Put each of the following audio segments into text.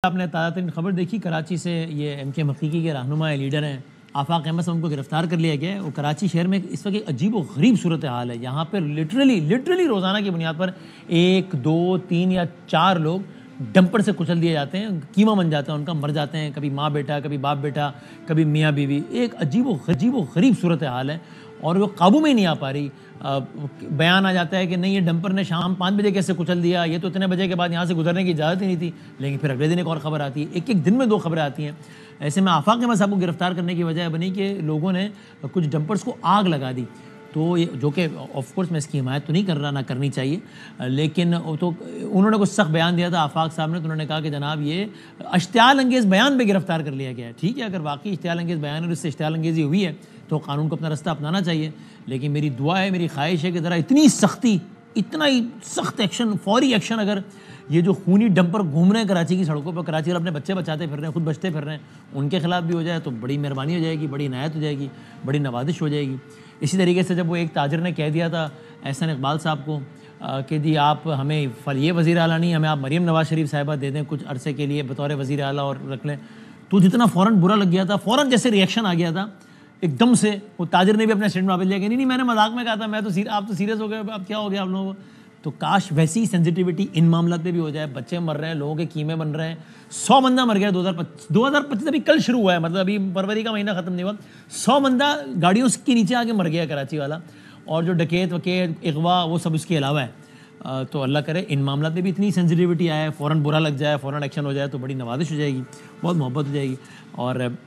आपने ताज़ा तरीन खबर देखी कराची से, ये एमके हकीकी के रहनुमा लीडर हैं आफाक अहमद साहब, उनको गिरफ्तार कर लिया गया है। वो कराची शहर में इस वक्त एक अजीब व गरीब सूरत हाल है। यहाँ पर लिटरली रोज़ाना की बुनियाद पर 1, 2, 3 या 4 लोग डंपर से कुचल दिए जाते हैं, कीमा बन जाता है उनका, मर जाते हैं, कभी माँ बेटा, कभी बाप बेटा, कभी मियाँ बीवी। एक अजीब व गरीब सूरत हाल है और वो काबू में ही नहीं आ पा रही। बयान आ जाता है कि नहीं, ये डंपर ने शाम 5 बजे कैसे कुचल दिया, ये तो इतने बजे के बाद यहाँ से गुजरने की इजाज़त ही नहीं थी। लेकिन फिर अगले दिन एक और ख़बर आती है, एक दिन में 2 खबरें आती हैं। ऐसे में आफाक अहमद साहब को गिरफ्तार करने की वजह बनी कि लोगों ने कुछ डंपर्स को आग लगा दी। तो ये जो कि ऑफ कोर्स मैं इसकी हिमायत तो नहीं कर रहा, ना करनी चाहिए, लेकिन तो उन्होंने कुछ सख्त बयान दिया था आफाक साहब ने। तो उन्होंने कहा कि जनाब ये इश्तियाल अंगेज़ बयान पे गिरफ्तार कर लिया गया है। ठीक है, अगर वाकई इश्तियाल अंगेज़ बयान और इससे इश्तियाल अंगेज़ी हुई है तो कानून को अपना रास्ता अपनाना चाहिए। लेकिन मेरी दुआ है, मेरी ख्वाहिश है कि ज़रा इतना ही सख्त एक्शन, फौरी एक्शन, अगर ये जो खूनी डंपर घूम रहे हैं कराची की सड़कों पर, कराची वाले अपने बच्चे बचाते फिर रहे हैं, खुद बचते फिर रहे हैं, उनके खिलाफ भी हो जाए तो बड़ी मेहरबानी हो जाएगी, बड़ी इनायत हो जाएगी, बड़ी नवाजिश हो जाएगी। इसी तरीके से जब वो एक ताजर ने कह दिया था एहसन इकबाल साहब को कि जी आप हमें ये वज़ीर आला नहीं, हमें आप मरीम नवाज शरीफ साहिबा दे दें कुछ अरसे के लिए बतौर वज़ीर आला और रख लें, तो जितना फ़ौरन बुरा लग गया था, फ़ौरन जैसे रिएक्शन आ गया था एकदम से, वो ताजर ने भी अपना स्टेटमेंट वापस लिया कि नहीं मैंने मजाक में कहा था, मैं तो आप तो सीरियस हो गए, अब क्या हो गया आप लोगों को। तो काश वैसी सेंसिटिविटी इन मामला पे भी हो जाए। बच्चे मर रहे हैं, लोगों के कीमे बन रहे हैं, 100 बंदा मर गया 2025 अभी कल शुरू हुआ है, मतलब अभी फरवरी का महीना ख़त्म नहीं हुआ, 100 बंदा गाड़ियों के नीचे आके मर गया कराची वाला, और जो डकैत वकैत अगवा वो सब उसके अलावा है। तो अल्लाह करे इन मामला पे भी इतनी सेंसिटिविटी आए, फ़ौरन बुरा लग जाए, फ़ौरन एक्शन हो जाए तो बड़ी नवाजिश हो जाएगी, बहुत मोहब्बत हो जाएगी। और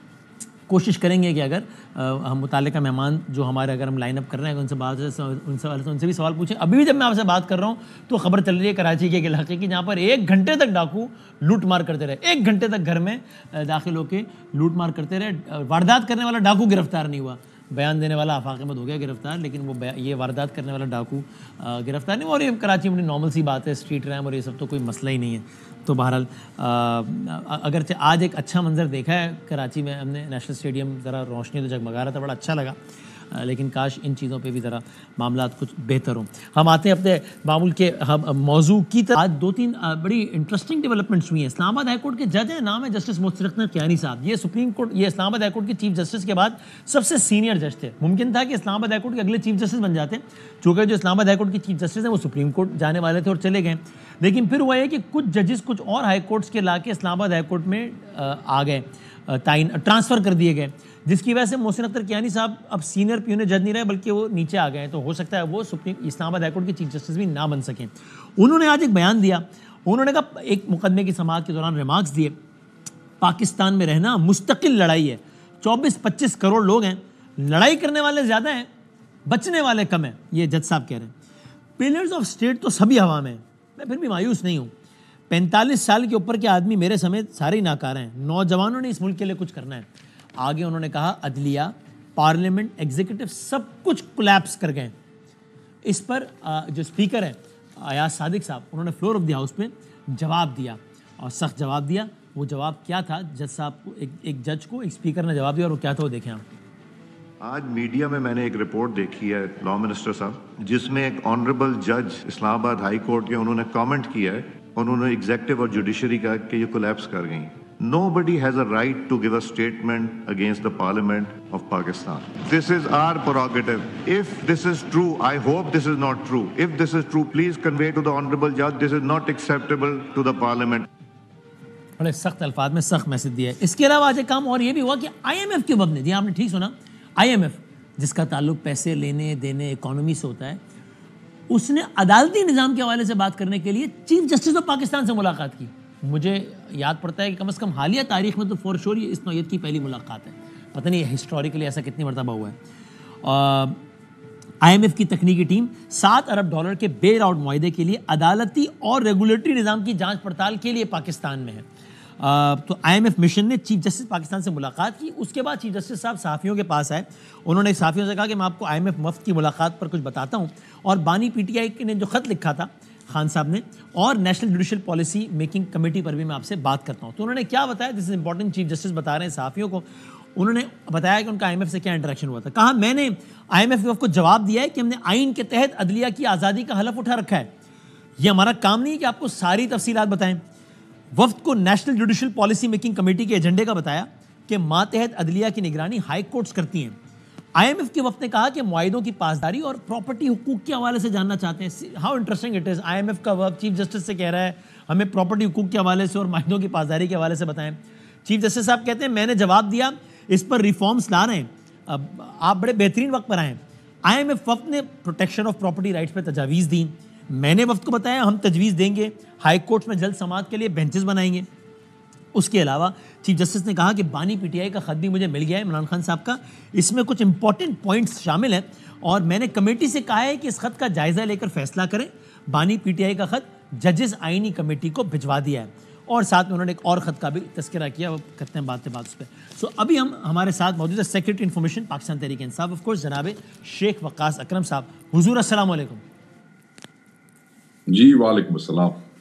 कोशिश करेंगे कि अगर हम मुताल्लिका मेहमान जो हमारे, अगर हम लाइन अप कर रहे हैं उनसे भी सवाल पूछें। अभी भी जब मैं आपसे बात कर रहा हूँ तो खबर चल रही है कराची के एक इलाके की, जहाँ पर 1 घंटे तक डाकू लूट मार करते रहे, 1 घंटे तक घर में दाखिल होकर लूट मार करते रहे। वारदात करने वाला डाकू गिरफ्तार नहीं हुआ, बयान देने वाला आफाक अहमद हो गया गिरफ्तार, लेकिन वो ये वारदात करने वाला डाकू गिरफ्तार नहीं हुआ। और ये कराची में नॉर्मल सी बात है, स्ट्रीट रैम और ये सब तो कोई मसला ही नहीं है। तो बहरहाल अगरचे आज एक अच्छा मंजर देखा है कराची में हमने, नेशनल स्टेडियम ज़रा रोशनी तो जगमगा रहा था, बड़ा अच्छा लगा, लेकिन काश इन चीज़ों पे भी ज़रा मामला कुछ बेहतर हों। हम आते हैं अपने मामूल के मौजू की तरफ। आज 2-3 बड़ी इंटरेस्टिंग डेवलपमेंट्स हुई हैं। इस्लामाबाद हाई कोर्ट के जज हैं, नाम है जस्टिस मुस्तरकन कियानी साहब। ये सुप्रीम कोर्ट, ये इस्लामाबाद हाई कोर्ट के चीफ जस्टिस के बाद सबसे सीनियर जज थे। मुमकिन था कि इस्लामाबाद हाई कोर्ट के अगले चीफ जस्टिस बन जाते, चूँकि जो इस्लामाबाद हाई कोर्ट के चीफ जस्टिस हैं वो सुप्रीम कोर्ट जाने वाले थे और चले गए। लेकिन फिर हुआ है कि कुछ जजेस कुछ और हाई कोर्ट्स के ला के इस्लामाबाद हाई कोर्ट में आ गए, ट्रांसफ़र कर दिए गए, जिसकी वजह से मोहसिन अख्तर कियानी साहब अब सीनियर प्यून जज नहीं रहे बल्कि वो नीचे आ गए हैं। तो हो सकता है वो इस्लामाबाद हाई कोर्ट के चीफ जस्टिस भी ना बन सकें। उन्होंने आज एक बयान दिया, उन्होंने कहा एक मुकदमे की समाअत के दौरान रिमार्क्स दिए, पाकिस्तान में रहना मुस्तकिल लड़ाई है, 24-25 करोड़ लोग हैं, लड़ाई करने वाले ज़्यादा हैं, बचने वाले कम हैं। ये जज साहब कह रहे हैं। पिलर्स ऑफ स्टेट तो सभी हवा में, मैं फिर भी मायूस नहीं हूँ। 45 साल के ऊपर के आदमी मेरे समेत सारे ही नाकारा हैं, नौजवानों ने इस मुल्क के लिए कुछ करना है। आगे उन्होंने कहा अदलिया, पार्लियामेंट, एग्जीक्यूटिव सब कुछ कोलैप्स कर गए। इस पर जो स्पीकर है अयाज सादिक साहब, उन्होंने फ्लोर ऑफ द हाउस पे जवाब दिया और सख्त जवाब दिया। वो जवाब क्या था जज साहब को, एक जज को एक स्पीकर ने जवाब दिया, और वो क्या था वो देखें आप। आज मीडिया में मैंने एक रिपोर्ट देखी है लॉ मिनिस्टर साहब, जिसमें एक ऑनरेबल जज इस्लामाबाद हाई कोर्ट के, उन्होंने कमेंट किया है, उन्होंने एग्जीक्यूटिव और जुडिशरी का कि ये कोलैप्स कर गई। Nobody has a right to give a statement against the Parliament of Pakistan. This is our prerogative. If this is true, I hope this is not true. If this is true, please convey to the honorable judge this is not acceptable to the Parliament. बड़े सख्त अल्फाज में सख्त message दिया है। इसके अलावा आज एक काम और ये भी हुआ कि IMF के वक्त ने, जी आपने ठीक सुना, IMF जिसका ताल्लुक पैसे लेने देने इकोनॉमी से होता है, उसने अदालती निज़ाम के हवाले से बात करने के लिए चीफ जस्टिस ऑफ पाकिस्तान से मुलाकात की। मुझे याद पड़ता है कि कम से कम हालिया तारीख में तो फॉर श्योर ये इस नौयत की पहली मुलाकात है। पता नहीं हिस्टोरिकली ऐसा कितनी मरतबा हुआ है। IMF की तकनीकी टीम $7 अरब के बेल आउट मुआहदे के लिए अदालती और रेगुलेटरी निज़ाम की जांच पड़ताल के लिए पाकिस्तान में है। तो IMF मिशन ने चीफ जस्टिस पाकिस्तान से मुलाकात की। उसके बाद चीफ जस्टिस साहब सहाफ़ियों के पास आए, उन्होंने सहाफ़ियों से कहा कि मैं आपको IMF वफ़द की मुलाकात पर कुछ बताता हूँ, और बानी PTI ने जो ख़त लिखा था खान साहब ने, और national judicial policy making committee पर भी मैं आपसे बात करता हूँ। तो उन्होंने क्या बताया, this is important, chief justice बता रहे हैं सहाफ़ियों को, उन्होंने बताया कि उनका IMF से क्या इंटरेक्शन हुआ था। कहा मैंने IMF को जवाब दिया है कि हमने आइन के तहत अदलिया की आज़ादी का हलफ उठा रखा है, ये हमारा काम नहीं है कि आपको सारी तफसीलात बताएं। वफ्द को national judicial policy making committee के एजेंडे का बताया कि मातहत अदलिया की निगरानी हाई कोर्ट्स करती हैं। IMF के वफ्द ने कहा कि मुआहिदों की पासदारी और प्रॉपर्टी हुकूक के हवाले से जानना चाहते हैं। How interesting it is, IMF का वफ्द चीफ जस्टिस से कह रहा है हमें प्रॉपर्टी हुकूक के हवाले से और मुआहिदों की पासदारी के हवाले से बताएं। चीफ जस्टिस साहब कहते हैं मैंने जवाब दिया, इस पर रिफॉर्म्स ला रहे हैं, अब आप बड़े बेहतरीन वक्त पर आएँ। IMF वफ्द ने प्रोटेक्शन ऑफ प्रॉपर्टी राइट्स पर तजावीज़ दी। मैंने वफ्द को बताया हम तजवीज़ देंगे, हाई कोर्ट में जल्द समाअत के लिए बेंचेस बनाएंगे। उसके अलावा चीफ जस्टिस ने कहा कि बानी PTI का खत भी मुझे मिल गया है इमरान खान साहब का, इसमें कुछ इंपॉर्टेंट पॉइंट्स शामिल हैं और मैंने कमेटी से कहा है कि इस खत का जायज़ा लेकर फैसला करें। बानी PTI का खत जजेस आइनी कमेटी को भिजवा दिया है और साथ में उन्होंने एक और खत का भी तस्करा किया, वो करते हैं बात उस पर। सो अभी हमारे साथ मौजूद है secretary information Pakistan Tehreek Insaf of course जनाब शेख वक्कास अकरम साहब। हुजूर अस्सलाम वालेकुम। जी वालेकुम अस्सलाम।